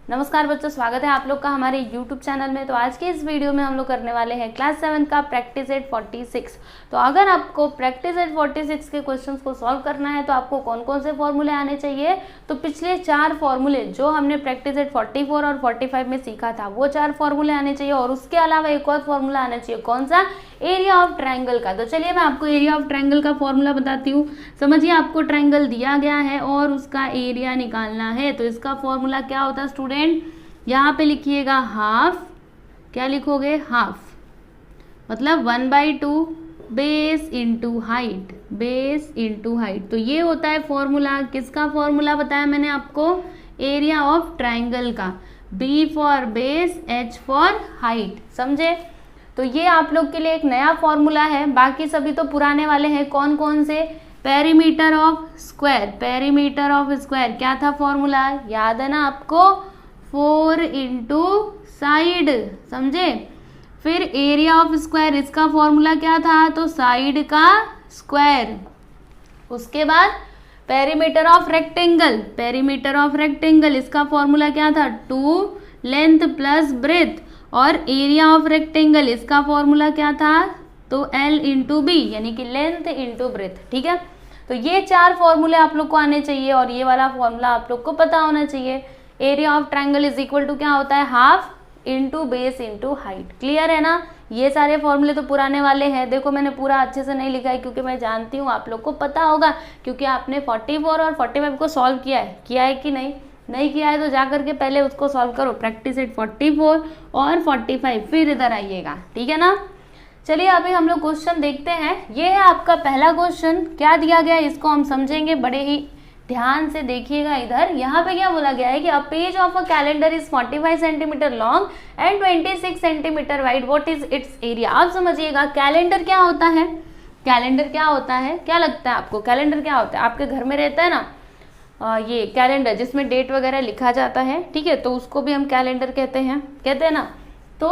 नमस्कार बच्चों, स्वागत है आप लोग का हमारे YouTube चैनल में। तो आज के इस वीडियो में हम लोग करने वाले हैं क्लास 7 का प्रैक्टिस एट 46। तो अगर आपको प्रैक्टिस एट 46 के क्वेश्चंस को सॉल्व करना है तो आपको कौन कौन से फॉर्मूले आने चाहिए, तो पिछले 4 फॉर्मूले जो हमने प्रैक्टिस एट 44 और 45 में सीखा था वो 4 फॉर्मूले आने चाहिए। और उसके अलावा एक और फॉर्मूला आना चाहिए, कौन सा? एरिया ऑफ ट्रायंगल का। तो चलिए मैं आपको एरिया ऑफ ट्रायंगल का फॉर्मूला बताती हूँ। समझिए, आपको ट्रायंगल दिया गया है और उसका एरिया निकालना है। तो इसका फॉर्मूला क्या होता है स्टूडेंट? यहाँ पे लिखिएगा हाफ। क्या लिखोगे? हाफ, मतलब 1/2 base into height, base into height. तो ये होता है फॉर्मूला। किसका फॉर्मूला बताया मैंने आपको? एरिया ऑफ ट्रायंगल का। B for base, H for height. समझे? तो ये आप लोग के लिए एक नया फॉर्मूला है, बाकी सभी तो पुराने वाले हैं। कौन कौन से? Perimeter of square. Perimeter of square क्या था फॉर्मूला? याद है ना आपको? 4 इंटू साइड। समझे? फिर एरिया ऑफ स्क्वायर, इसका फॉर्मूला क्या था? तो साइड का स्क्वायर। उसके बाद perimeter of rectangle. Perimeter of rectangle, इसका फॉर्मूला क्या था? 2 लेंथ प्लस ब्रेथ। और एरिया ऑफ रेक्टेंगल, इसका फॉर्मूला क्या था? तो L इंटू बी, यानी कि लेंथ इंटू ब्रेथ। ठीक है, तो ये 4 फॉर्मूले आप लोग को आने चाहिए और ये वाला फॉर्मूला आप लोग को पता होना चाहिए। Area of triangle is equal to क्या होता है? Half into base into height. Clear है ना? ये सारे फॉर्मूले तो पुराने वाले हैं। देखो, मैंने पूरा अच्छे से नहीं लिखा है क्योंकि मैं जानती हूँ आप लोग को पता होगा, क्योंकि आपने 44 और 45 को सॉल्व किया है कि नहीं किया है तो जा करके पहले उसको सॉल्व करो। प्रैक्टिस एट 44 और 45, फिर इधर आइएगा। ठीक है ना? चलिए अभी हम लोग क्वेश्चन देखते हैं। ये है आपका पहला क्वेश्चन। क्या दिया गया है इसको हम समझेंगे, बड़े ही ध्यान से देखिएगा। इधर यहाँ पे क्या बोला गया है कि a page of a calendar is 45 centimetre long and 26 centimetre wide, what is it's area. आप समझिएगा, कैलेंडर क्या होता है? कैलेंडर क्या होता है? क्या लगता है आपको? कैलेंडर क्या होता है? आपके घर में रहता है ना ये कैलेंडर, जिसमें डेट वगैरह लिखा जाता है। ठीक है, तो उसको भी हम कैलेंडर कहते हैं ना। तो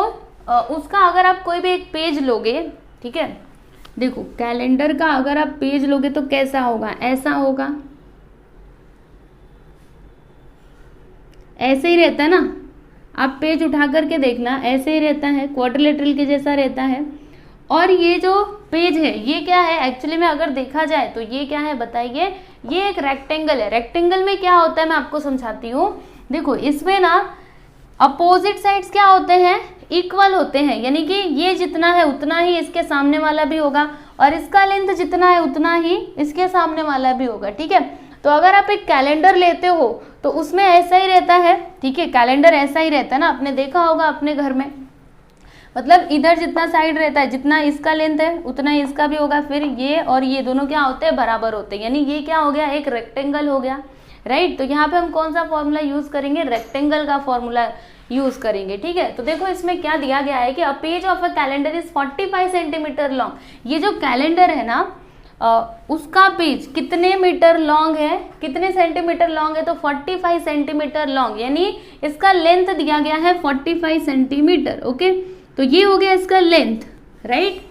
उसका अगर आप कोई भी एक पेज लोगे, ठीक है, देखो कैलेंडर का अगर आप पेज लोगे तो कैसा होगा? ऐसा होगा, ऐसे ही रहता है ना। आप पेज उठा करके देखना, ऐसे ही रहता है, क्वाड्रिलेटरल के जैसा रहता है। और ये जो पेज है ये क्या है एक्चुअली में? अगर देखा जाए तो ये क्या है बताइए? ये एक रेक्टेंगल है। रेक्टेंगल में क्या होता है मैं आपको समझाती हूँ। देखो, इसमें ना अपोजिट साइड्स क्या होते हैं? इक्वल होते हैं, यानी कि ये जितना है उतना ही इसके सामने वाला भी होगा और इसका लेंथ जितना है उतना ही इसके सामने वाला भी होगा। ठीक है, तो अगर आप एक कैलेंडर लेते हो तो उसमें ऐसा ही रहता है। ठीक है, कैलेंडर ऐसा ही रहता है ना, आपने देखा होगा अपने घर में। मतलब इधर जितना साइड रहता है, जितना इसका लेंथ है उतना ही इसका भी होगा। फिर ये और ये दोनों क्या होते हैं? बराबर होते हैं, यानी ये क्या हो गया? एक रेक्टेंगल हो गया। राइट, तो यहाँ पे हम कौन सा फॉर्मूला यूज करेंगे? रेक्टेंगल का फॉर्मूला यूज करेंगे। ठीक है, तो देखो इसमें क्या दिया गया है कि a page of a calendar is 45 centimetre long. ये जो कैलेंडर है ना उसका पेज कितने मीटर लॉन्ग है? कितने सेंटीमीटर लॉन्ग है? तो 45 सेंटीमीटर लॉन्ग, यानी इसका लेंथ दिया गया है 45 सेंटीमीटर। ओके, तो ये हो गया इसका length, right.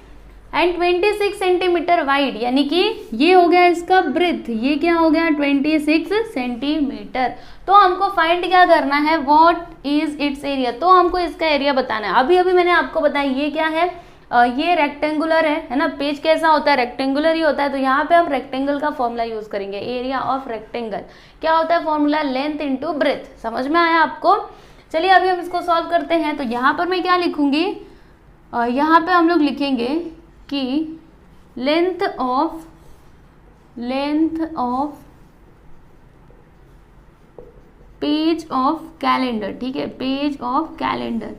And 26 centimetre wide, यानी कि ये हो गया इसका ब्रेथ। ये क्या हो गया? 26 सेंटीमीटर। तो हमको फाइंड क्या करना है? What is it's area. तो हमको इसका एरिया बताना है। अभी अभी मैंने आपको बताया ये क्या है? ये रेक्टेंगुलर है ना। पेज कैसा होता है? रेक्टेंगुलर ही होता है। तो यहाँ पे हम रेक्टेंगल का फॉर्मूला यूज करेंगे। एरिया ऑफ रेक्टेंगल क्या होता है फॉर्मूला? Length into breadth. समझ में आया आपको? चलिए अभी हम इसको सॉल्व करते हैं। तो यहाँ पर मैं क्या लिखूंगी? यहाँ पे हम लोग लिखेंगे कि length of page of calendar. ठीक है, पेज ऑफ कैलेंडर।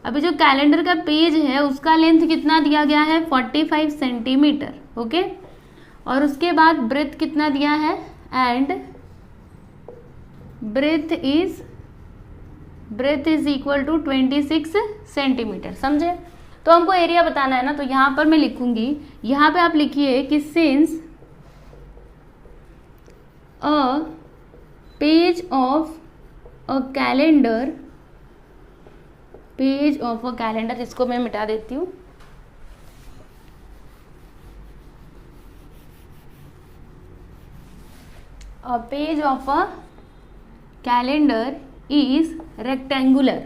अभी जो कैलेंडर का पेज है उसका लेंथ कितना दिया गया है? 45 सेंटीमीटर। ओके, और उसके बाद ब्रेथ कितना दिया है? And breadth is equal to 26 centimetre. समझे? तो हमको एरिया बताना है ना, तो यहाँ पर मैं लिखूंगी, यहाँ पे आप लिखिए कि since a page of a calendar, page of a calendar, इसको मैं मिटा देती हूँ। A page of a calendar is rectangular,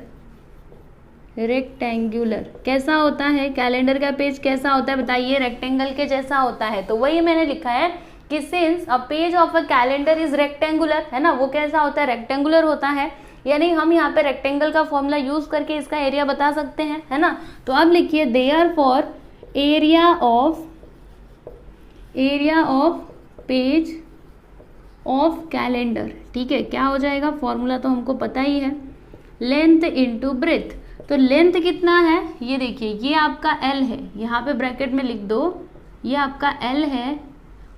rectangular कैसा होता है, कैलेंडर का पेज कैसा होता है बताइए, रेक्टेंगल के जैसा होता है। तो वही मैंने लिखा है कि since a page of a calendar is rectangular, है ना, वो कैसा होता है, रेक्टेंगुलर होता है। यानी हम यहाँ पे रेक्टेंगल का फॉर्मूला यूज करके इसका एरिया बता सकते हैं, है ना। तो अब लिखिए therefore area of page of calendar, ठीक है, क्या हो जाएगा, फॉर्मूला तो हमको पता ही है, लेंथ इनटू ब्रेथ। तो लेंथ कितना है, ये देखिए ये आपका L है, यहाँ पे ब्रैकेट में लिख दो, ये आपका L है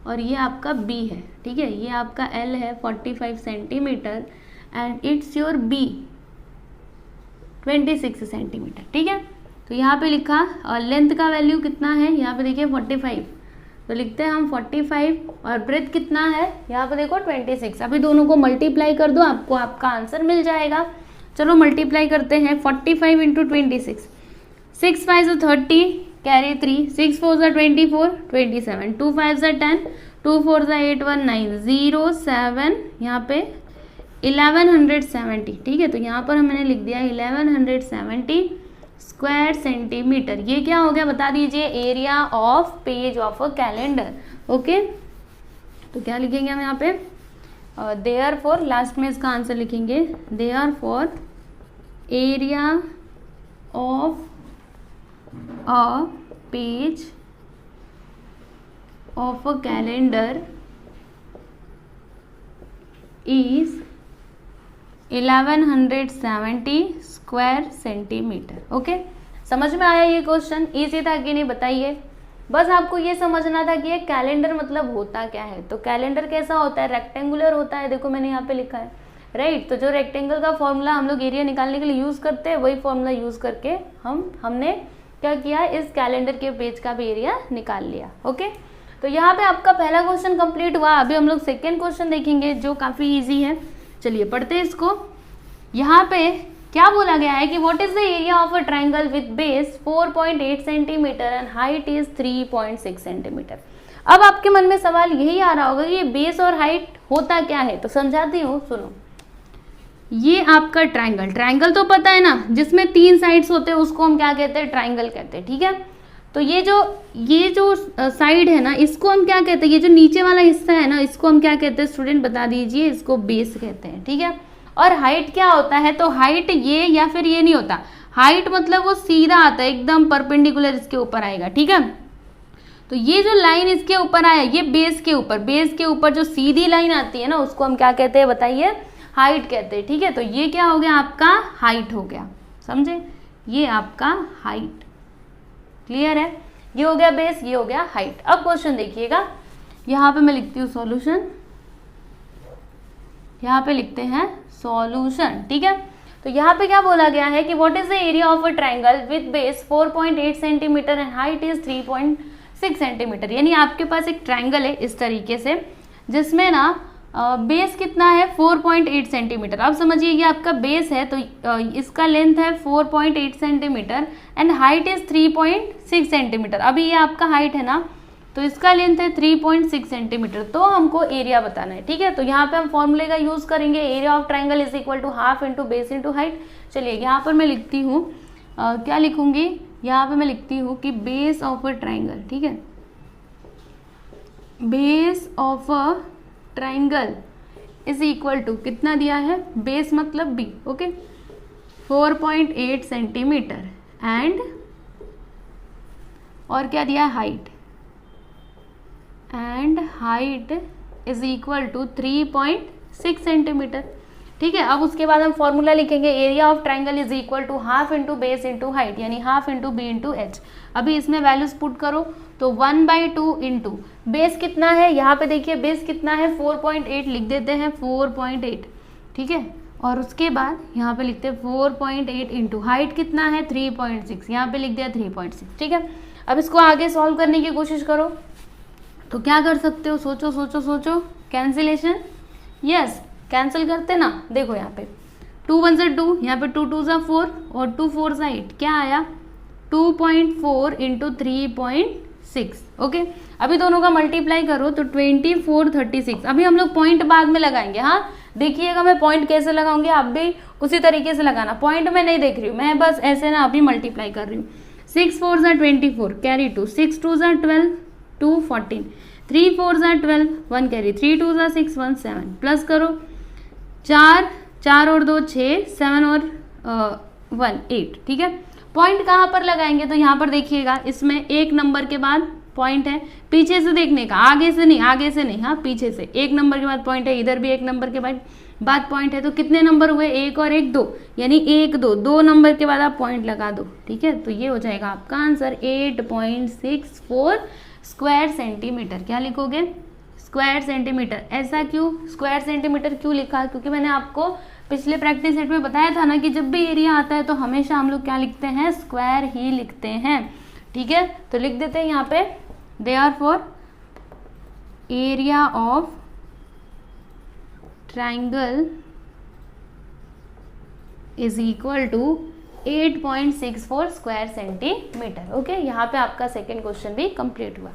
और ये आपका B है, ठीक है, ये आपका L है 45 centimetre and it's your B 26 centimetre, ठीक है। तो यहाँ पे लिखा और लेंथ का वैल्यू कितना है, यहाँ पे देखिए 45, तो लिखते हैं हम 45 और ब्रेथ कितना है, यहाँ पे देखो 26। अभी दोनों को मल्टीप्लाई कर दो, आपको आपका आंसर मिल जाएगा। चलो मल्टीप्लाई करते हैं, 45 इंटू 26, 6 5 30 कैरी 3, 6 4 24 27, 2 5 10, 2 4 8 1 9 0 7, यहाँ पे 1170, ठीक है। तो यहाँ पर मैंने लिख दिया 1170 स्क्वायर सेंटीमीटर। ये क्या हो गया बता दीजिए, area of page of a calendar. Okay, तो क्या लिखेंगे हम यहाँ पे, देयरफॉर, लास्ट में इसका आंसर लिखेंगे, therefore area of a page of a calendar is 1170 square centimetre. Okay, समझ में आया ये क्वेश्चन, इजी था कि नहीं बताइए। बस आपको ये समझना था कि ये कैलेंडर मतलब होता क्या है। तो कैलेंडर कैसा होता है, रेक्टेंगुलर होता है, देखो मैंने यहाँ पे लिखा है, राइट। तो जो रेक्टेंगल का फॉर्मूला हम लोग एरिया निकालने के लिए यूज करते हैं, वही फॉर्मूला यूज करके हमने क्या किया, इस कैलेंडर के पेज का भी एरिया निकाल लिया। ओके, तो यहाँ पे आपका पहला क्वेश्चन कंप्लीट हुआ। अभी हम लोग सेकेंड क्वेश्चन देखेंगे जो काफी ईजी है। चलिए पढ़ते हैं इसको। यहाँ पे क्या बोला गया है कि what is the area of a triangle with base 4.8 centimetre and height is 3.6 centimetre. अब आपके मन में सवाल यही आ रहा होगा कि ये बेस और हाइट होता क्या है, तो समझाती हूँ, सुनो। ये आपका ट्राइंगल, ट्राइंगल तो पता है ना, जिसमें 3 साइड्स होते हैं उसको हम क्या कहते हैं, ट्राइंगल कहते हैं, ठीक है। तो ये जो साइड है ना, इसको हम क्या कहते हैं, ये जो नीचे वाला हिस्सा है ना, इसको हम क्या कहते हैं, स्टूडेंट बता दीजिए, इसको बेस कहते हैं, ठीक है। और हाइट क्या होता है, तो हाइट ये या फिर ये नहीं होता, हाइट मतलब वो सीधा आता है, एकदम परपेंडिकुलर इसके ऊपर आएगा, ठीक है। तो ये जो लाइन इसके ऊपर आया, ये बेस के ऊपर जो सीधी लाइन आती है ना, उसको हम क्या कहते हैं बताइए, हाइट कहते हैं, ठीक है। तो ये क्या हो गया, आपका हाइट हो गया, समझे, ये आपका हाइट, क्लियर है। ये हो गया बेस, ये हो गया हाइट। अब क्वेश्चन देखिएगा, यहाँ पे मैं लिखती हूँ सॉल्यूशन, यहाँ पे लिखते हैं सॉल्यूशन, ठीक है। तो यहाँ पे क्या बोला गया है कि what is the area of a triangle with base 4.8 centimetre and height is 3.6 centimetre. यानी आपके पास एक ट्राइंगल है इस तरीके से, जिसमें ना बेस कितना है 4.8 सेंटीमीटर। अब समझिए ये आपका बेस है, तो इसका लेंथ है 4.8 centimetre and height is 3.6 centimetre. अभी ये आपका हाइट है ना, तो इसका लेंथ है 3.6 सेंटीमीटर। तो हमको एरिया बताना है, ठीक है। तो यहाँ पे हम फॉर्मूले का यूज करेंगे, area of triangle is equal to half into base into height. चलिए यहाँ पर मैं लिखती हूँ, क्या लिखूंगी, यहाँ पे मैं लिखती हूँ कि बेस ऑफ अ ट्राइंगल, ठीक है, base of a triangle is equal to कितना दिया है, बेस मतलब बी, ओके, 4.8 सेंटीमीटर एंड और क्या दिया है, height, and height is equal to 3.6 centimetre, ठीक है। अब उसके बाद हम फॉर्मूला लिखेंगे, area of triangle is equal to half into base into height, यानी half into B into H. अभी इसमें वैल्यूज पुट करो, तो 1/2 इंटू बेस कितना है, यहाँ पे देखिए बेस कितना है 4.8, लिख देते हैं 4.8, ठीक है। और उसके बाद यहाँ पे लिखते हैं 4.8 इंटू हाइट कितना है 3.6, यहाँ पे लिख दिया 3.6, ठीक है। अब इसको आगे सॉल्व करने की कोशिश करो, तो क्या कर सकते हो, सोचो सोचो सोचो, कैंसिलेशन, यस, कैंसिल करते ना। देखो यहाँ पे 2 1 से 2, यहाँ पे 2 2 जा 4 और 2 4 जा 8, क्या आया 2.4 इंटू 3.6, ओके। अभी दोनों का मल्टीप्लाई करो तो 24 36। अभी हम लोग पॉइंट बाद में लगाएंगे, हाँ देखिएगा मैं पॉइंट कैसे लगाऊंगी, आप भी उसी तरीके से लगाना, पॉइंट में नहीं देख रही हूँ मैं, बस ऐसे ना अभी मल्टीप्लाई कर रही हूँ। 6 4 ज़ा 24 कैरी 2, 6 2 ज़ा 12 2 14, 3 4 ज़ा 12 1 कैरी, 3 2 ज़ा 6 1 7, प्लस करो 4 4 और 2 6, 7 और 1 8, ठीक है। पॉइंट कहाँ पर लगाएंगे, तो यहाँ पर देखिएगा, इसमें एक नंबर के बाद पॉइंट है, पीछे से देखने का, आगे से नहीं, हाँ पीछे से, एक नंबर के बाद पॉइंट है, इधर भी एक नंबर के बाद पॉइंट है, तो कितने नंबर हुए, एक और एक 2, यानी 1 2 2 नंबर के बाद आप पॉइंट लगा दो, ठीक है। तो ये हो जाएगा आपका आंसर 8.64 स्क्वायर सेंटीमीटर। क्या लिखोगे, स्क्वायर सेंटीमीटर। ऐसा क्यों स्क्वायर सेंटीमीटर क्यों लिखा, क्योंकि मैंने आपको पिछले प्रैक्टिस सेट में बताया था ना कि जब भी एरिया आता है तो हमेशा हम लोग क्या लिखते हैं, स्क्वायर ही लिखते हैं, ठीक है। तो लिख देते हैं यहाँ पे, therefore area of triangle is equal to 8.64 square centimetre. Okay, यहाँ पे आपका सेकेंड क्वेश्चन भी कंप्लीट हुआ।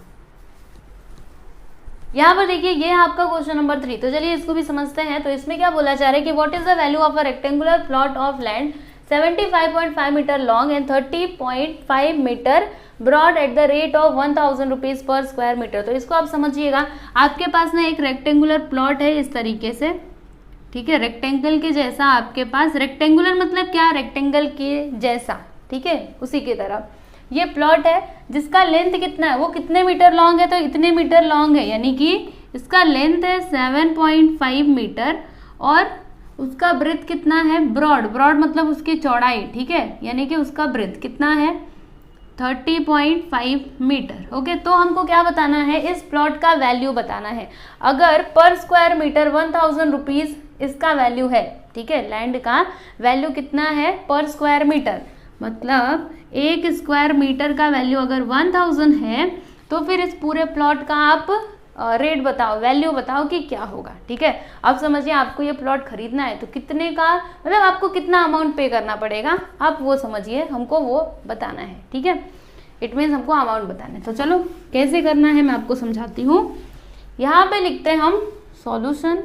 यहाँ पर देखिए, ये है आपका क्वेश्चन नंबर 3। तो चलिए इसको भी समझते हैं। तो इसमें क्या बोला जा रहा है कि what is the value of a rectangular plot of land 75.5 metre long and 30.5 metre broad at the rate of 1000 rupees per square metre. तो इसको आप समझिएगा, आपके पास ना एक रेक्टेंगुलर प्लॉट है इस तरीके से, ठीक है, रेक्टेंगल के जैसा आपके पास, रेक्टेंगुलर मतलब क्या, रेक्टेंगल के जैसा, ठीक है, उसी की तरह ये प्लॉट है जिसका लेंथ कितना है, वो कितने मीटर लॉन्ग है, तो इतने मीटर लॉन्ग है, यानी कि इसका लेंथ है 7.5 मीटर और उसका ब्रेथ कितना है, ब्रॉड मतलब उसकी चौड़ाई, ठीक है, यानी कि उसका ब्रेथ कितना है 30.5 मीटर। ओके, तो हमको क्या बताना है, इस प्लॉट का वैल्यू बताना है। अगर पर स्क्वायर मीटर 1000 रुपीज इसका वैल्यू है, ठीक है, लैंड का वैल्यू कितना है पर स्क्वायर मीटर, मतलब एक स्क्वायर मीटर का वैल्यू अगर 1000 है, तो फिर इस पूरे प्लॉट का आप रेट बताओ, वैल्यू बताओ कि क्या होगा, ठीक है। अब समझिए, आपको ये प्लॉट खरीदना है तो कितने का, मतलब आपको कितना अमाउंट पे करना पड़ेगा, आप वो समझिए, हमको वो बताना है, ठीक है। इट मीन्स हमको अमाउंट बताना है। तो चलो कैसे करना है मैं आपको समझाती हूँ। यहाँ पे लिखते हैं हम सॉल्यूशन,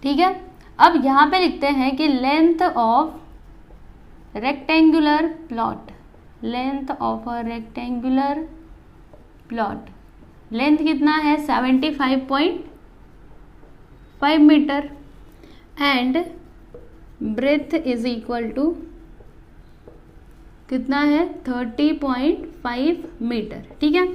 ठीक है। अब यहाँ पे लिखते हैं कि length of rectangular plot, length of a rectangular plot, length कितना है 75.5 metre and breadth is equal to कितना है 30.5 मीटर, ठीक है।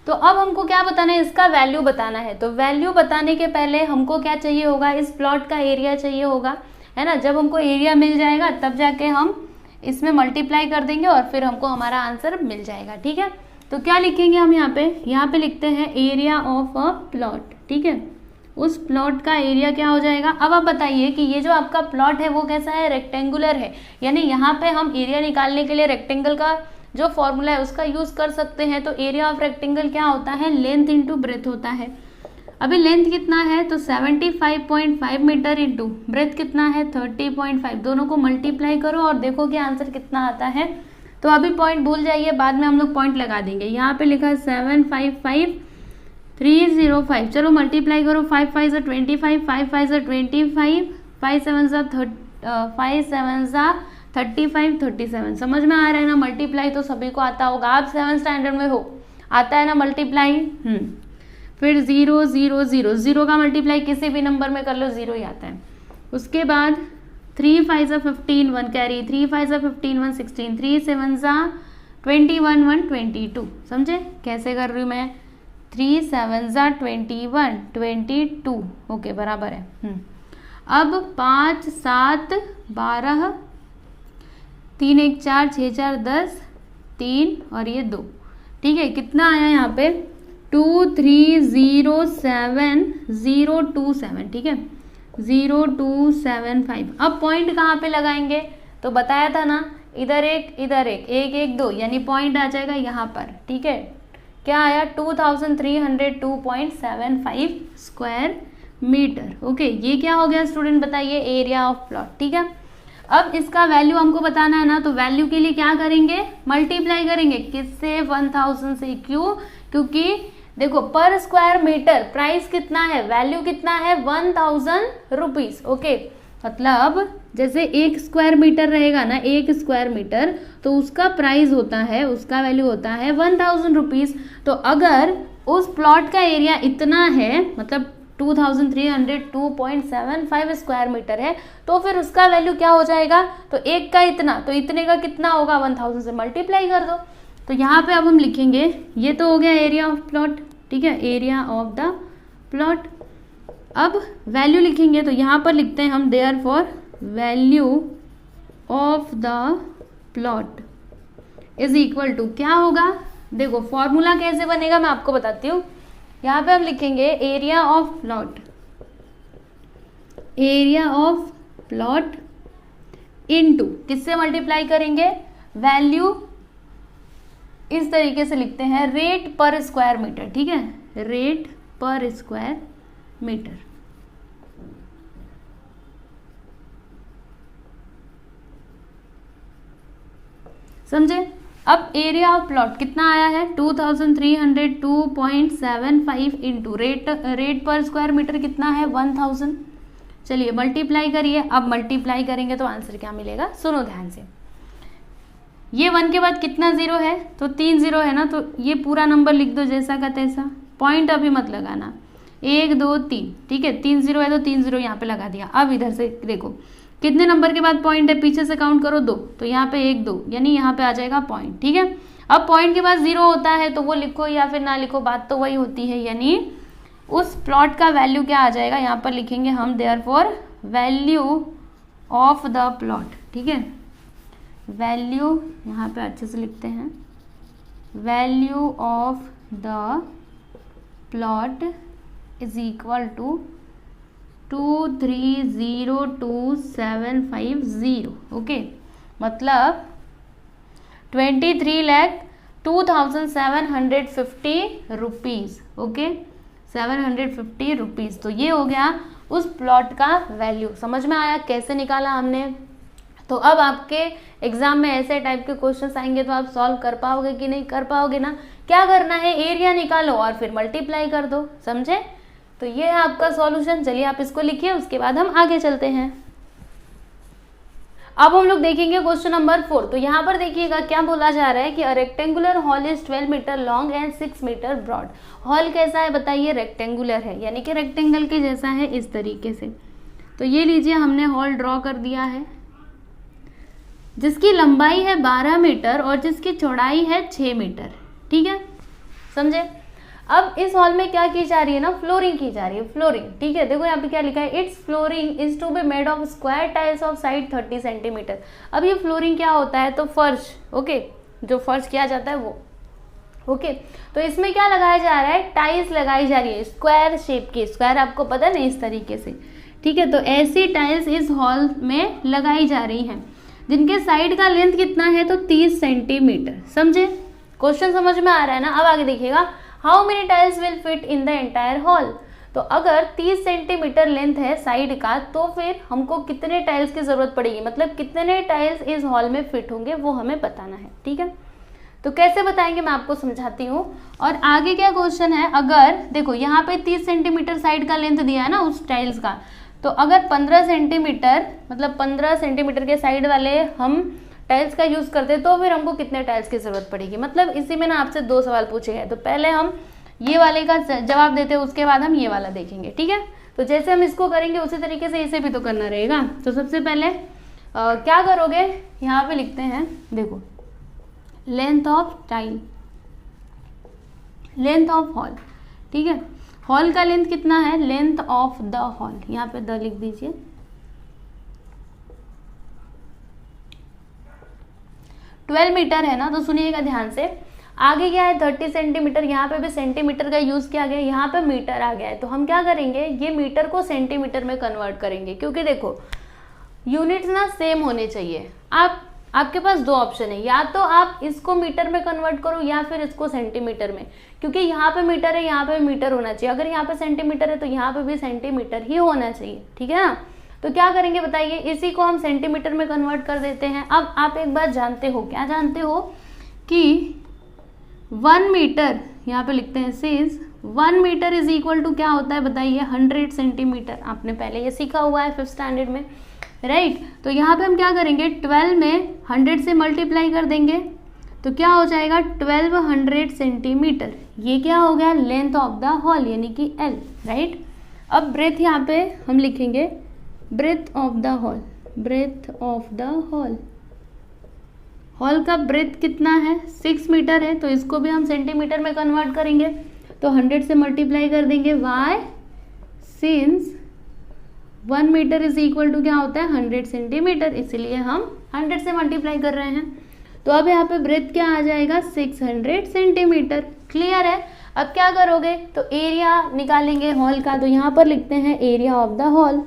तो अब हमको क्या बताना है, इसका वैल्यू बताना है। तो वैल्यू बताने के पहले हमको क्या चाहिए होगा, इस प्लॉट का एरिया चाहिए होगा, है ना। जब हमको एरिया मिल जाएगा तब जाके हम इसमें मल्टीप्लाई कर देंगे और फिर हमको हमारा आंसर मिल जाएगा, ठीक है। तो क्या लिखेंगे हम यहाँ पे लिखते हैं एरिया ऑफ अ प्लॉट, ठीक है। उस प्लॉट का एरिया क्या हो जाएगा। अब आप बताइए कि ये जो आपका प्लॉट है वो कैसा है, रेक्टेंगुलर है, यानी यहाँ पे हम एरिया निकालने के लिए रेक्टेंगल का जो फॉर्मूला है उसका यूज कर सकते हैं। तो एरिया ऑफ रेक्टेंगल क्या होता है, लेंथ इंटू ब्रेथ होता है। अभी लेंथ कितना है, तो 75.5 मीटर इंटू ब्रेथ कितना है 30.5, दोनों को मल्टीप्लाई करो और देखो कि आंसर कितना आता है। तो अभी पॉइंट भूल जाइए, बाद में हम लोग पॉइंट लगा देंगे। यहाँ पे लिखा है 755,305, चलो मल्टीप्लाई करो, 5 5 ज़ा 25, 5 5 ज़ा 25, 5 7 ज़ा 35, 37। समझ में आ रहा है ना, मल्टीप्लाई तो सभी को आता होगा, आप 7th स्टैंडर्ड में हो, आता है ना मल्टीप्लाई। फिर 0 0 0, 0 का मल्टीप्लाई किसी भी नंबर में कर लो, 0 ही आता है। उसके बाद 3 5 ज़ा 15, 1 कैरी, 3 5 ज़ा 15, 1 16, 3 7 ज़ा 21, 1 22। समझे कैसे कर रही हूँ मैं, 3 7 ज़ा 21, 22, ओके बराबर है। अब 5 7 12, 3 1 4, 6 4 10, 3 और ये 2, ठीक है। कितना आया यहाँ पे 2307,027, ठीक है, 0275। अब पॉइंट कहाँ पे लगाएंगे, तो बताया था ना, इधर एक इधर एक, 1 1 2, यानी पॉइंट आ जाएगा यहाँ पर, ठीक है। क्या आया 2302.75 स्क्वायर मीटर। ओके, ये क्या हो गया स्टूडेंट, बताइए एरिया ऑफ प्लॉट, ठीक है। अब इसका वैल्यू हमको बताना है ना, तो वैल्यू के लिए क्या करेंगे, मल्टीप्लाई करेंगे, किससे 1000 से। क्यों, क्योंकि देखो पर स्क्वायर मीटर प्राइस कितना है, वैल्यू कितना है 1000 रुपीज। ओके, मतलब जैसे 1 स्क्वायर मीटर रहेगा ना, 1 स्क्वायर मीटर, तो उसका प्राइस होता है, उसका वैल्यू होता है 1000 रुपीज़। तो अगर उस प्लॉट का एरिया इतना है, मतलब 2302.75 स्क्वायर मीटर है, तो फिर उसका वैल्यू क्या हो जाएगा, तो एक का इतना, तो इतने का कितना होगा, 1000 से मल्टीप्लाई कर दो। तो यहाँ पे अब हम लिखेंगे, ये तो हो गया एरिया ऑफ प्लॉट, ठीक है, एरिया ऑफ द प्लॉट। अब वैल्यू लिखेंगे, तो यहाँ पर लिखते हैं हम therefore value of the plot is equal to क्या होगा, देखो फॉर्मूला कैसे बनेगा मैं आपको बताती हूँ। यहाँ पे हम लिखेंगे area of plot, area of plot into किससे मल्टीप्लाई करेंगे, वैल्यू इस तरीके से लिखते हैं, रेट पर स्क्वायर मीटर, ठीक है, रेट पर स्क्वायर मीटर। समझे। अब एरिया ऑफ प्लॉट कितना आया है, 2302.75 इंटू रेट पर स्क्वायर मीटर कितना है, 1000। चलिए मल्टीप्लाई करिए। अब मल्टीप्लाई करेंगे तो आंसर क्या मिलेगा, सुनो ध्यान से। ये 1 के बाद कितना जीरो है, तो 3 जीरो है ना, तो ये पूरा नंबर लिख दो जैसा का तैसा, पॉइंट अभी मत लगाना, 1 2 3, ठीक है, 3 जीरो है तो 3 जीरो यहाँ पे लगा दिया। अब इधर से देखो कितने नंबर के बाद पॉइंट है, पीछे से काउंट करो 2, तो यहाँ पे 1 2, यानी यहाँ पे आ जाएगा पॉइंट, ठीक है। अब पॉइंट के बाद जीरो होता है तो वो लिखो या फिर ना लिखो, बात तो वही होती है, यानी उस प्लॉट का वैल्यू क्या आ जाएगा, यहाँ पर लिखेंगे हम therefore value of the plot, ठीक है, वैल्यू यहाँ पे अच्छे से लिखते हैं, value of the plot is equal to 2302.750, okay, मतलब 23,02,750 रुपीज़, ओके, 750 रुपीज़। तो ये हो गया उस प्लॉट का वैल्यू। समझ में आया कैसे निकाला हमने। तो अब आपके एग्जाम में ऐसे टाइप के क्वेश्चंस आएंगे तो आप सॉल्व कर पाओगे कि नहीं कर पाओगे ना। क्या करना है, एरिया निकालो और फिर मल्टीप्लाई कर दो, समझे। तो ये है आपका सॉल्यूशन। चलिए आप इसको लिखिए, उसके बाद हम आगे चलते हैं। अब हम लोग देखेंगे क्वेश्चन नंबर 4। तो यहाँ पर देखिएगा क्या बोला जा रहा है कि a rectangular hall is 12 metre long and 6 metre broad. Hall कैसा है बताइए, रेक्टेंगुलर है, यानी कि रेक्टेंगल के जैसा है इस तरीके से। तो ये लीजिए हमने हॉल ड्रॉ कर दिया है, जिसकी लंबाई है 12 मीटर और जिसकी चौड़ाई है 6 मीटर, ठीक है, समझे। अब इस हॉल में क्या की जा रही है ना, फ्लोरिंग की जा रही है, फ्लोरिंग, ठीक है। देखो यहाँ पे क्या लिखा है, its flooring is to be made of square tiles of side 30 centimetre. अब ये फ्लोरिंग क्या होता है, तो फर्श, ओके, जो फर्श किया जाता है वो, ओके। तो इसमें क्या लगाया जा रहा है, टाइल्स लगाई जा रही है स्क्वायर शेप की। स्क्वायर आपको पता है ना, इस तरीके से, ठीक है। तो ऐसी टाइल्स इस हॉल में लगाई जा रही हैं, जिनके साइड का लेंथ कितना है, तो 30 सेंटीमीटर, समझे। क्वेश्चन समझ में आ रहा है ना। अब आगे देखिएगा, how many tiles will fit in the entire hall. तो अगर 30 सेंटीमीटर लेंथ है साइड का, तो फिर हमको कितने टाइल्स की जरूरत पड़ेगी, मतलब कितने टाइल्स इस हॉल में फिट होंगे वो हमें बताना है, ठीक है। तो कैसे बताएंगे मैं आपको समझाती हूँ। और आगे क्या क्वेश्चन है, अगर देखो यहाँ पे 30 सेंटीमीटर साइड का लेंथ दिया है ना उस टाइल्स का, तो अगर 15 सेंटीमीटर, मतलब 15 सेंटीमीटर के साइड वाले हम टाइल्स का यूज़ करते हैं, तो फिर हमको कितने टाइल्स की ज़रूरत पड़ेगी। मतलब इसी में ना आपसे 2 सवाल पूछे गए, तो पहले हम ये वाले का जवाब देते हैं, उसके बाद हम ये वाला देखेंगे, ठीक है। तो जैसे हम इसको करेंगे उसी तरीके से इसे भी तो करना रहेगा। तो सबसे पहले क्या करोगे, यहाँ पे लिखते हैं, देखो length of tile, length of hall, ठीक है। हॉल का लेंथ कितना है, लेंथ ऑफ द हॉल, यहाँ पे द लिख दीजिए। ट्वेल्व मीटर है ना, तो सुनिएगा ध्यान से। आगे क्या है, 30 सेंटीमीटर, यहाँ पे भी सेंटीमीटर का यूज़ किया गया, यहाँ पे मीटर आ गया है। तो हम क्या करेंगे, ये मीटर को सेंटीमीटर में कन्वर्ट करेंगे, क्योंकि देखो यूनिट्स ना सेम होने चाहिए। आपके पास 2 ऑप्शन है, या तो आप इसको मीटर में कन्वर्ट करो या फिर इसको सेंटीमीटर में, क्योंकि यहाँ पे मीटर है, यहाँ पे मीटर होना चाहिए। अगर यहाँ पे सेंटीमीटर है तो यहाँ पे भी सेंटीमीटर ही होना चाहिए, ठीक है ना। तो क्या करेंगे बताइए, इसी को हम सेंटीमीटर में कन्वर्ट कर देते हैं। अब आप एक बात जानते हो, क्या जानते हो कि 1 मीटर, यहाँ पे लिखते हैं since 1 metre is equal to क्या होता है बताइए, 100 सेंटीमीटर। आपने पहले ये सीखा हुआ है 5th स्टैंडर्ड में। राइट। तो यहाँ पे हम क्या करेंगे, 12 में 100 से मल्टीप्लाई कर देंगे तो क्या हो जाएगा 1200 सेंटीमीटर। ये क्या हो गया, लेंथ ऑफ द हॉल यानी कि L, राइट। अब ब्रेथ यहाँ पे हम लिखेंगे breadth of the hall, breadth of the hall. Hall का ब्रेथ कितना है 6 मीटर है, तो इसको भी हम सेंटीमीटर में कन्वर्ट करेंगे तो 100 से मल्टीप्लाई कर देंगे। Why, since 1 metre is equal to क्या होता है 100 सेंटीमीटर, इसलिए हम 100 से मल्टीप्लाई कर रहे हैं। तो अब यहाँ पे ब्रेथ क्या आ जाएगा 600 सेंटीमीटर। क्लियर है। अब क्या करोगे, तो एरिया निकालेंगे हॉल का, तो यहाँ पर लिखते हैं एरिया ऑफ द हॉल।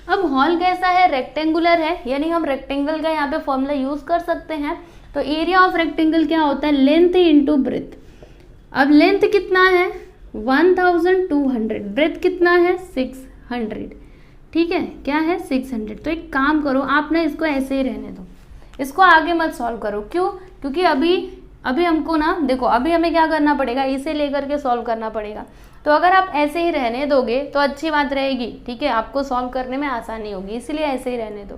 अब हॉल कैसा है, रेक्टेंगुलर है, यानी हम रेक्टेंगल का यहाँ पे फॉर्मूला यूज कर सकते हैं। तो एरिया ऑफ रेक्टेंगल क्या होता है, लेंथ इंटू ब्रेथ। अब लेंथ कितना है 1200, ब्रेथ कितना है 600, ठीक है, क्या है 600। तो एक काम करो, आप ना इसको ऐसे ही रहने दो, इसको आगे मत सॉल्व करो। क्यों, क्योंकि अभी हमको ना देखो, अभी हमें क्या करना पड़ेगा, इसे लेकर के सॉल्व करना पड़ेगा। तो अगर आप ऐसे ही रहने दोगे तो अच्छी बात रहेगी, ठीक है, आपको सॉल्व करने में आसानी होगी, इसलिए ऐसे ही रहने दो।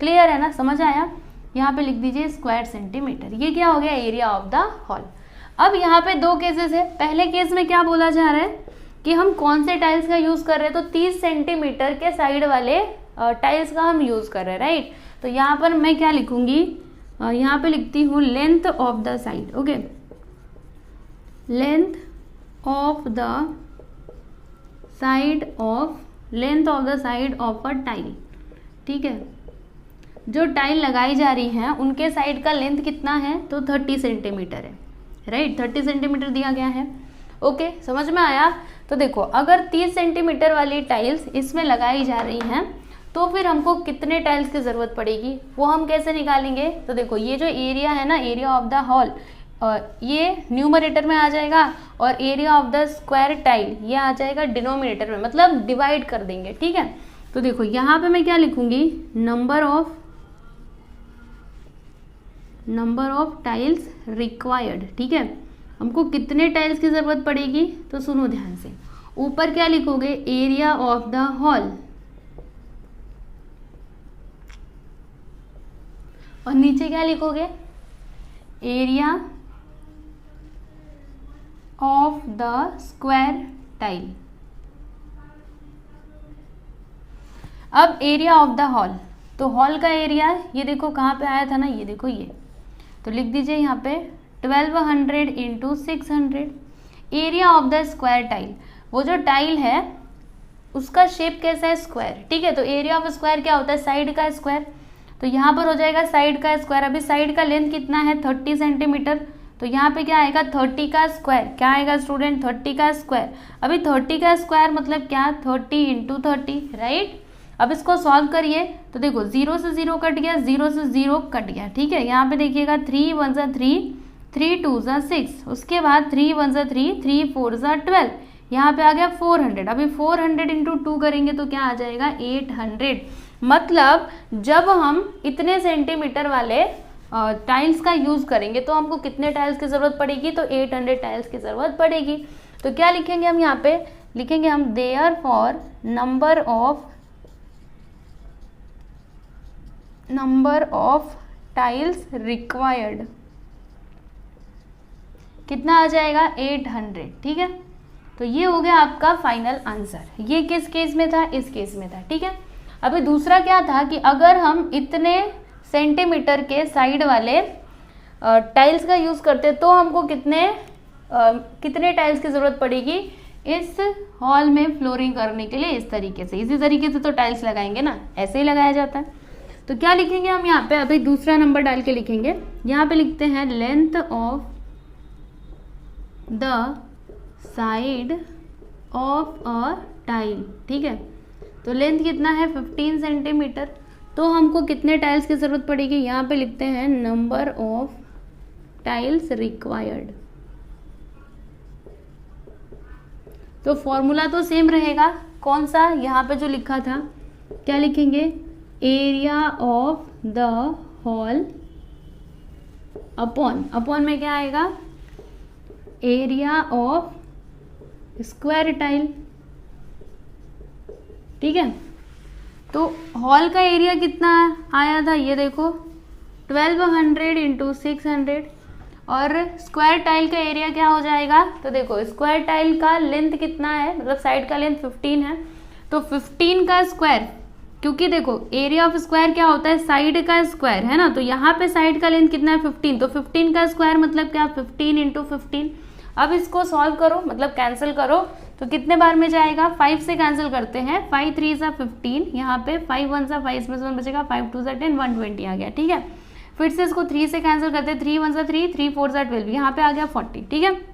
क्लियर है ना, समझ आया। यहाँ पे लिख दीजिए स्क्वायर सेंटीमीटर। ये क्या हो गया, एरिया ऑफ द हॉल। अब यहाँ पे दो केसेस है। पहले केस में क्या बोला जा रहा है कि हम कौन से टाइल्स का यूज कर रहे हैं, तो 30 सेंटीमीटर के साइड वाले टाइल्स का हम यूज कर रहे हैं, राइट। तो यहाँ पर मैं क्या लिखूंगी, यहाँ पे लिखती हूँ length of the side, okay, length of the side of a tile, ठीक है। जो टाइल लगाई जा रही है उनके साइड का लेंथ कितना है, तो 30 सेंटीमीटर है, राइट, 30 सेंटीमीटर दिया गया है। ओके, समझ में आया। तो देखो, अगर 30 सेंटीमीटर वाली टाइल्स इसमें लगाई जा रही हैं तो फिर हमको कितने टाइल्स की ज़रूरत पड़ेगी, वो हम कैसे निकालेंगे। तो देखो, ये जो एरिया है ना, एरिया ऑफ द हॉल, ये न्यूमरेटर में आ जाएगा और area of the square tile ये आ जाएगा डिनोमिनेटर में, मतलब डिवाइड कर देंगे, ठीक है। तो देखो यहाँ पे मैं क्या लिखूंगी, नंबर ऑफ टाइल्स रिक्वायर्ड, ठीक है। हमको कितने टाइल्स की ज़रूरत पड़ेगी, तो सुनो ध्यान से, ऊपर क्या लिखोगे, एरिया ऑफ द हॉल, और नीचे क्या लिखोगे, area of the square tile. अब एरिया ऑफ द हॉल, तो हॉल का एरिया ये देखो कहाँ पे आया था ना, ये देखो ये, तो लिख दीजिए यहाँ पे 1200 into 600। Area of the square tile, वो जो टाइल है उसका शेप कैसा है, स्क्वायर, ठीक है। तो एरिया ऑफ स्क्वायर क्या होता है, साइड का स्क्वायर। तो यहाँ पर हो जाएगा साइड का स्क्वायर। अभी साइड का लेंथ कितना है 30 सेंटीमीटर, तो यहाँ पे क्या आएगा 30 का स्क्वायर, क्या आएगा स्टूडेंट 30 का स्क्वायर। अभी 30 का स्क्वायर मतलब क्या, 30 इंटू 30, राइट। अब इसको सॉल्व करिए तो देखो 0 से 0 कट गया, 0 से 0 कट गया, ठीक है। यहाँ पे देखिएगा 3 1 सा 3, 3 2 सा 6, उसके बाद 3 1 सा 3, 3 4 सा 12, यहाँ पे आ गया 400। अभी 400 इंटू 2 करेंगे तो क्या आ जाएगा 800। मतलब जब हम इतने सेंटीमीटर वाले टाइल्स का यूज करेंगे तो हमको कितने टाइल्स की जरूरत पड़ेगी, तो 800 टाइल्स की जरूरत पड़ेगी। तो क्या लिखेंगे हम यहाँ पे, लिखेंगे हम therefore number of tiles required कितना आ जाएगा 800, ठीक है। तो ये हो गया आपका फाइनल आंसर। ये किस केस में था, इस केस में था, ठीक है। अभी दूसरा क्या था कि अगर हम इतने सेंटीमीटर के साइड वाले टाइल्स का यूज़ करते तो हमको कितने टाइल्स की ज़रूरत पड़ेगी इस हॉल में फ्लोरिंग करने के लिए। इस तरीके से, इसी तरीके से तो टाइल्स लगाएंगे ना, ऐसे ही लगाया जाता है। तो क्या लिखेंगे हम यहाँ पे, अभी दूसरा नंबर डाल के लिखेंगे। यहाँ पे लिखते हैं length of the side of a tile, ठीक है। तो लेंथ कितना है 15 सेंटीमीटर, तो हमको कितने टाइल्स की ज़रूरत पड़ेगी, यहाँ पे लिखते हैं नंबर ऑफ टाइल्स रिक्वायर्ड। तो फॉर्मूला तो सेम रहेगा, कौन सा, यहाँ पे जो लिखा था, क्या लिखेंगे, area of the hall upon में क्या आएगा, एरिया ऑफ स्क्वायर टाइल, ठीक है। तो हॉल का एरिया कितना आया था, ये देखो 1200 इंटू 600, और स्क्वायर टाइल का एरिया क्या हो जाएगा, तो देखो स्क्वायर टाइल का लेंथ कितना है, मतलब साइड का लेंथ 15 है, तो 15 का स्क्वायर, क्योंकि देखो एरिया ऑफ स्क्वायर क्या होता है, साइड का स्क्वायर है ना, तो यहाँ पे साइड का लेंथ कितना है 15, तो 15 का स्क्वायर मतलब क्या 15 इंटू 15। अब इसको सॉल्व करो, मतलब कैंसिल करो, तो कितने बार में जाएगा, 5 से कैंसिल करते हैं, 5 3 सा 15, यहाँ पे 5 1 सा 5 में से 1 बचेगा, 5 2 सा 10, 120 आ गया, ठीक है। फिर से इसको 3 से कैंसिल करते हैं, 3 1 सा 3, 3 4 सा 12, यहाँ पे आ गया 40, ठीक है।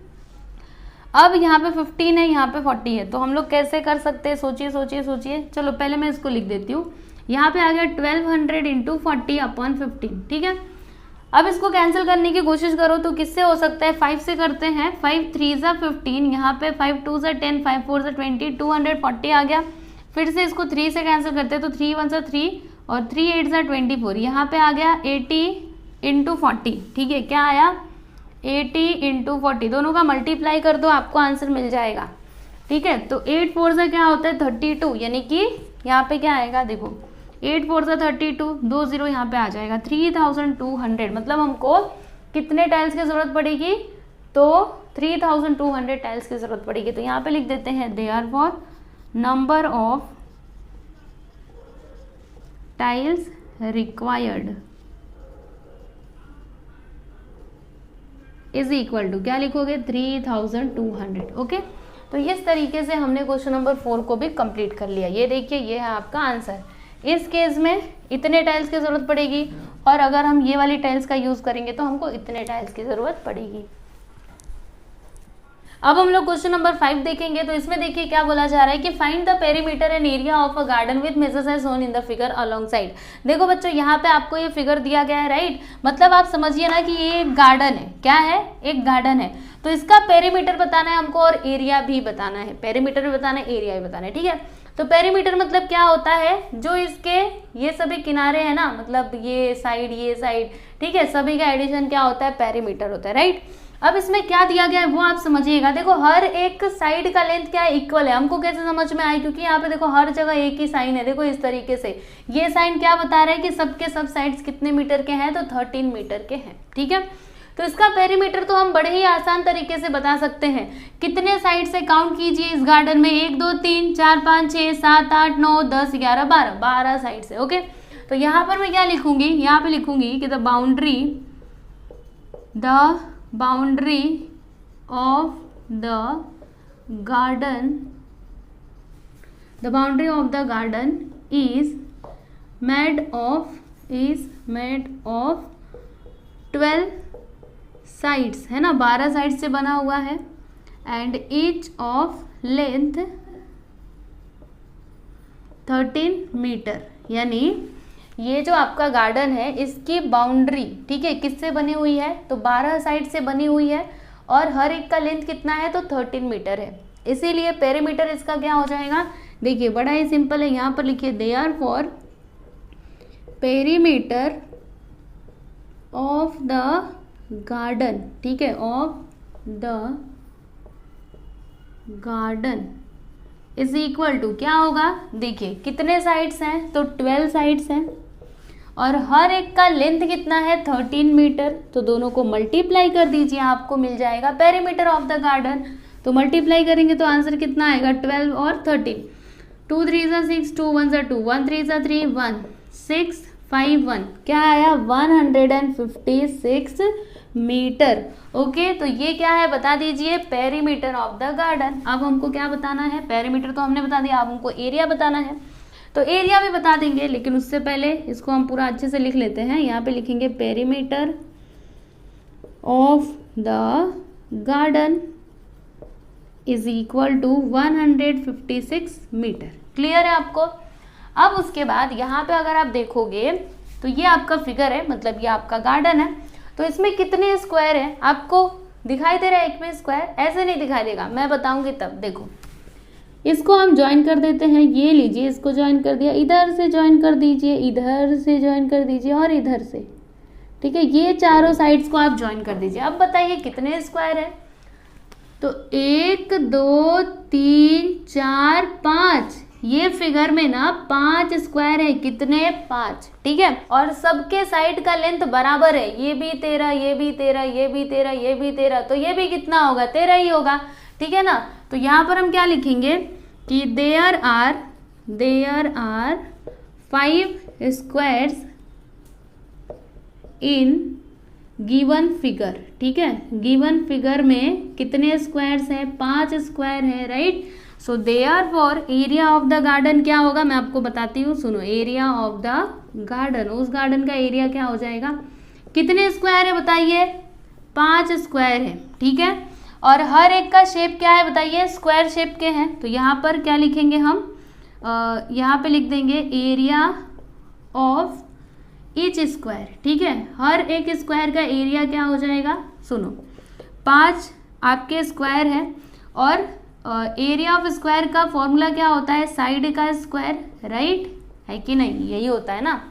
अब यहाँ पे 15 है, यहाँ पे 40 है, तो हम लोग कैसे कर सकते हैं, सोचिए सोचिए सोचिए। चलो पहले मैं इसको लिख देती हूँ, यहाँ पे आ गया 1200 इंटू 40 अपॉन 15, ठीक है। अब इसको कैंसिल करने की कोशिश करो तो किससे हो सकता है, 5 से करते हैं, 5 3 सा 15, यहाँ पे 5 2 सा 10, 5 4 सा 20, 240 आ गया। फिर से इसको 3 से कैंसिल करते हैं, तो 3 1 सा 3 और 3 8 सा 24, यहाँ पे आ गया 80 इंटू 40, ठीक है। क्या आया, 80 इंटू 40, दोनों का मल्टीप्लाई कर दो, आपको आंसर मिल जाएगा, ठीक है। तो 8 4 से क्या होता है 32, यानी कि यहाँ पे क्या आएगा, देखो 8 4 से 32, 2 0 यहाँ पे आ जाएगा, 3200, मतलब हमको कितने टाइल्स की जरूरत पड़ेगी, तो 3200 टाइल्स की जरूरत पड़ेगी। तो यहाँ पे लिख देते हैं therefore number of tiles required is equal to, क्या लिखोगे 3200, ओके। तो इस तरीके से हमने क्वेश्चन नंबर 4 को भी कंप्लीट कर लिया। ये देखिए, ये है आपका आंसर। इस केस में इतने टाइल्स की जरूरत पड़ेगी, और अगर हम ये वाली टाइल्स का यूज करेंगे तो हमको इतने टाइल्स की जरूरत पड़ेगी। अब हम लोग क्वेश्चन नंबर 5 देखेंगे। तो इसमें देखिए क्या बोला जा रहा है कि find the perimeter and area of a garden with measures as shown in the figure alongside. देखो बच्चों, यहाँ पे आपको ये फिगर दिया गया है, राइट, मतलब आप समझिए ना कि ये एक गार्डन है, क्या है, एक गार्डन है। तो इसका पेरीमीटर बताना है हमको और एरिया भी बताना है, पेरीमीटर भी बताना है, एरिया भी बताना है, ठीक है। तो पेरीमीटर मतलब क्या होता है, जो इसके ये सभी किनारे हैं ना, मतलब ये साइड, ठीक है, सभी का एडिशन क्या होता है, पेरीमीटर होता है, राइट। अब इसमें क्या दिया गया है वो आप समझिएगा। देखो हर एक साइड का लेंथ क्या है, इक्वल है। हमको कैसे समझ में आई, क्योंकि यहाँ पे देखो हर जगह एक ही साइन है। देखो इस तरीके से ये साइन क्या बता रहा है कि सबके सब साइड्स कितने मीटर के हैं, तो 13 मीटर के हैं, ठीक है। तो इसका पेरीमीटर तो हम बड़े ही आसान तरीके से बता सकते हैं। कितने साइड से काउंट कीजिए इस गार्डन में, 1 2 3 4 5 6 7 8 9 10 11 12 साइड से, ओके। तो यहाँ पर मैं क्या लिखूंगी, यहाँ पे लिखूंगी कि the boundary of the garden is made of 12 sides, है ना, 12 साइड से बना हुआ है, and each of length 13 metre. यानी ये जो आपका गार्डन है इसकी बाउंड्री, ठीक है, किससे बनी हुई है, तो 12 साइड से बनी हुई है, और हर एक का लेंथ कितना है, तो 13 मीटर है। इसीलिए पेरीमीटर इसका क्या हो जाएगा, देखिए बड़ा ही सिंपल है, यहाँ पर लिखिए therefore perimeter of the garden, ठीक है, of the garden is equal to क्या होगा, देखिए कितने साइड्स हैं, तो 12 साइड्स हैं, और हर एक का लेंथ कितना है, 13 मीटर। तो दोनों को मल्टीप्लाई कर दीजिए, आपको मिल जाएगा पेरीमीटर ऑफ द गार्डन। तो मल्टीप्लाई करेंगे तो आंसर कितना आएगा, 12 और 13, 2 3 सा 6, 2 1 सा 2, 1 3 सा 3, 1 6 5 1, क्या आया 156 मीटर, ओके। तो ये क्या है बता दीजिए, पेरीमीटर ऑफ द गार्डन। अब हमको क्या बताना है, पेरीमीटर तो हमने बता दिया, अब हमको एरिया बताना है। तो एरिया भी बता देंगे, लेकिन उससे पहले इसको हम पूरा अच्छे से लिख लेते हैं। यहाँ पे लिखेंगे perimeter of the garden is equal to 156 metre. Clear है आपको। अब उसके बाद यहाँ पे अगर आप देखोगे तो ये आपका फिगर है, मतलब ये आपका गार्डन है। तो इसमें कितने स्क्वायर हैं आपको दिखाई दे रहा है, एक में स्क्वायर ऐसे नहीं दिखाई देगा, मैं बताऊंगी तब। देखो इसको हम ज्वाइन कर देते हैं, ये लीजिए, इसको ज्वाइन कर दिया, इधर से ज्वाइन कर दीजिए, इधर से ज्वाइन कर दीजिए, और इधर से, ठीक है। ये चारों साइड्स को आप ज्वाइन कर दीजिए। अब बताइए कितने स्क्वायर है, तो 1 2 3 4 5, ये फिगर में ना 5 स्क्वायर है, कितने 5, ठीक है, और सबके साइड का लेंथ बराबर है, ये भी 13, ये भी 13, ये भी 13, ये भी 13, तो ये भी कितना होगा 13 ही होगा, ठीक है ना। तो यहाँ पर हम क्या लिखेंगे कि there are 5 squares in given figure, ठीक है, गिवन फिगर में कितने स्क्वायर्स है 5 स्क्वायर है, right. So therefore area of the garden क्या होगा, मैं आपको बताती हूँ, सुनो, एरिया ऑफ द गार्डन, उस गार्डन का एरिया क्या हो जाएगा, कितने स्क्वायर है बताइए, 5 स्क्वायर है, ठीक है, और हर एक का शेप क्या है बताइए, स्क्वायर शेप के हैं। तो यहाँ पर क्या लिखेंगे हम, यहाँ पे लिख देंगे एरिया ऑफ ईच स्क्वायर, ठीक है, हर एक स्क्वायर का एरिया क्या हो जाएगा, सुनो, 5 आपके स्क्वायर है, और एरिया ऑफ स्क्वायर का फॉर्मूला क्या होता है, साइड का स्क्वायर, राइट, है कि नहीं, यही होता है ना।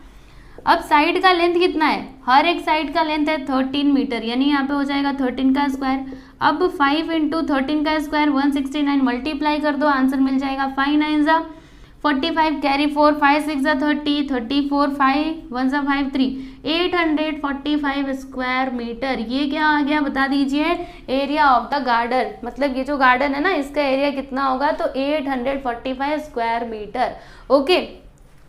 अब साइड का लेंथ कितना है, हर एक साइड का लेंथ है 13 मीटर, यानी यहाँ पे हो जाएगा 13 का स्क्वायर। अब 5 इंटू 13 का स्क्वायर 169, मल्टीप्लाई कर दो, आंसर मिल जाएगा 5 9 ज़ा 45, कैरी 4, 5 6 ज़ा 30, 34, 5 1 ज़ा 5 3, 845 स्क्वायर मीटर, ये क्या आ गया बता दीजिए, एरिया ऑफ द गार्डन, मतलब ये जो गार्डन है ना इसका एरिया कितना होगा, तो 845 स्क्वायर मीटर। ओके,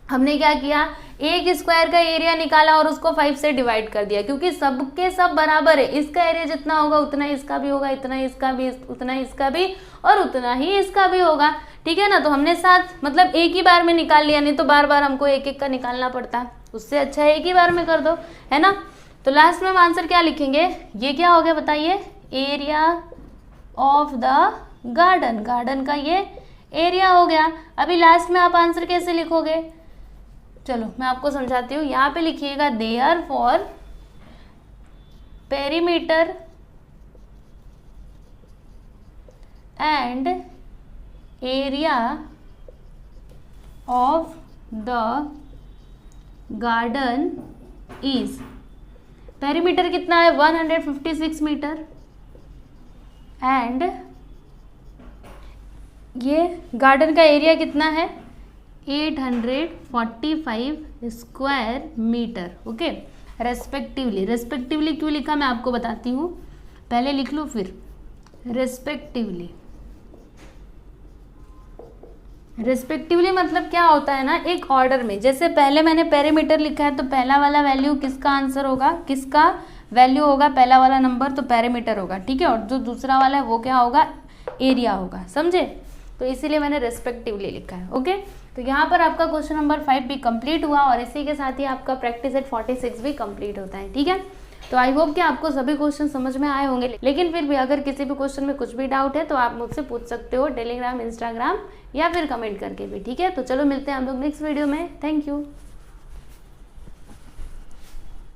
हमने क्या किया, एक स्क्वायर का एरिया निकाला और उसको 5 से डिवाइड कर दिया, क्योंकि सबके सब बराबर है, इसका एरिया जितना होगा उतना इसका भी होगा, इतना इसका भी, उतना इसका भी, और उतना ही इसका भी होगा, ठीक है ना। तो हमने साथ मतलब एक ही बार में निकाल लिया, नहीं तो बार बार हमको एक एक का निकालना पड़ता, उससे अच्छा है एक ही बार में कर दो, है ना। तो लास्ट में हम आंसर क्या लिखेंगे, ये क्या हो गया बताइए, area of the garden, garden का ये एरिया हो गया। अभी लास्ट में आप आंसर कैसे लिखोगे, चलो मैं आपको समझाती हूँ। यहाँ पे लिखिएगा therefore perimeter and area of the garden is, perimeter कितना है 156 मीटर, एंड ये गार्डन का एरिया कितना है 845 square metre, okay, respectively. Respectively क्यों लिखा मैं आपको बताती हूँ, पहले लिख लो फिर, रेस्पेक्टिवली। रेस्पेक्टिवली मतलब क्या होता है ना, एक ऑर्डर में, जैसे पहले मैंने पेरीमीटर लिखा है तो पहला वाला वैल्यू किसका आंसर होगा, किसका वैल्यू होगा, पहला वाला नंबर तो पेरीमीटर होगा, ठीक है, और जो दूसरा वाला है वो क्या होगा, एरिया होगा, समझे। तो इसीलिए मैंने रेस्पेक्टिवली लिखा है, ओके। तो यहाँ पर आपका क्वेश्चन नंबर 5 भी कंप्लीट हुआ, और इसी के साथ ही आपका प्रैक्टिस सेट 46 भी कंप्लीट होता है, ठीक है। तो आई होप कि आपको सभी क्वेश्चन समझ में आए होंगे, लेकिन फिर भी अगर किसी भी क्वेश्चन में कुछ भी डाउट है तो आप मुझसे पूछ सकते हो टेलीग्राम, इंस्टाग्राम या फिर कमेंट करके भी, ठीक है। तो चलो मिलते हैं हम लोग नेक्स्ट वीडियो में, थैंक यू।